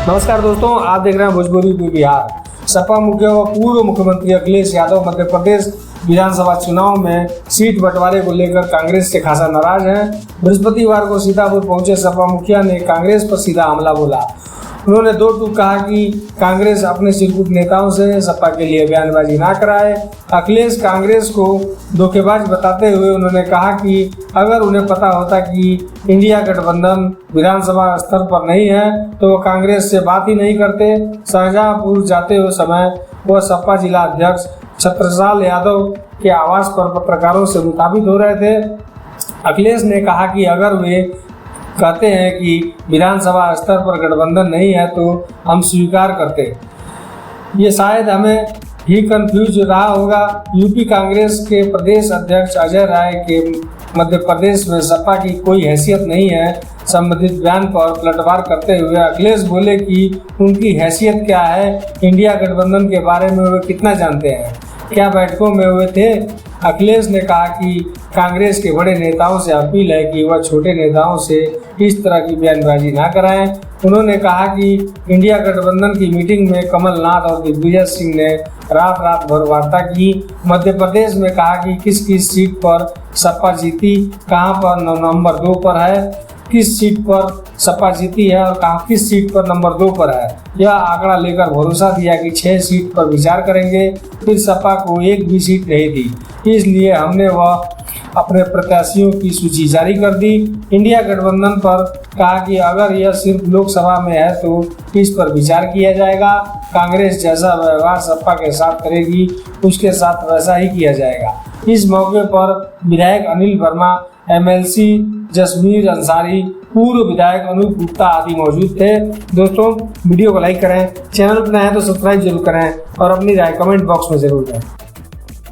नमस्कार दोस्तों, आप देख रहे हैं भोजपुरी बिहार। सपा मुखिया व पूर्व मुख्यमंत्री अखिलेश यादव मध्य प्रदेश विधानसभा चुनाव में सीट बंटवारे को लेकर कांग्रेस से खासा नाराज हैं। बृहस्पतिवार को सीतापुर पहुंचे सपा मुखिया ने कांग्रेस पर सीधा हमला बोला। उन्होंने दो टूक कहा कि कांग्रेस अपने सिरकुट नेताओं से सपा के लिए बयानबाजी ना कराए। अखिलेश कांग्रेस को धोखेबाज बताते हुए उन्होंने कहा कि अगर उन्हें पता होता कि इंडिया गठबंधन विधानसभा स्तर पर नहीं है तो वो कांग्रेस से बात ही नहीं करते। शाहजहांपुर जाते हुए समय वह सपा जिला अध्यक्ष छत्रसाल यादव के आवास पर पत्रकारों से मुखातिब हो रहे थे। अखिलेश ने कहा कि अगर वे कहते हैं कि विधानसभा स्तर पर गठबंधन नहीं है तो हम स्वीकार करते। ये शायद हमें ही कंफ्यूज रहा होगा। यूपी कांग्रेस के प्रदेश अध्यक्ष अजय राय के मध्य प्रदेश में सपा की कोई हैसियत नहीं है। संबंधित बयान पर पलटवार करते हुए अखिलेश बोले कि उनकी हैसियत क्या है, इंडिया गठबंधन के बारे में वे कितना जानते हैं, क्या बैठकों में हुए थे। अखिलेश ने कहा कि कांग्रेस के बड़े नेताओं से अपील है कि वह छोटे नेताओं से इस तरह की बयानबाजी ना कराएं। उन्होंने कहा कि इंडिया गठबंधन की मीटिंग में कमलनाथ और दिग्विजय सिंह ने रात भर वार्ता की। मध्य प्रदेश में कहा कि किस किस सीट पर सपा जीती, कहां पर नंबर 2 पर है, किस सीट पर सपा जीती है और किस सीट पर नंबर 2 पर है। यह आंकड़ा लेकर भरोसा दिया कि 6 सीट पर विचार करेंगे। फिर सपा को एक भी सीट नहीं दी, इसलिए हमने वह अपने प्रत्याशियों की सूची जारी कर दी। इंडिया गठबंधन पर कहा कि अगर यह सिर्फ लोकसभा में है तो इस पर विचार किया जाएगा। कांग्रेस जैसा व्यवहार सपा के साथ करेगी उसके साथ वैसा ही किया जाएगा। इस मौके पर विधायक अनिल वर्मा, एमएलसी जसमीर अंसारी, पूर्व विधायक अनूप गुप्ता आदि मौजूद थे। दोस्तों, वीडियो को लाइक करें, चैनल पर नए हैं तो सब्सक्राइब जरूर करें और अपनी राय कमेंट बॉक्स में जरूर दें।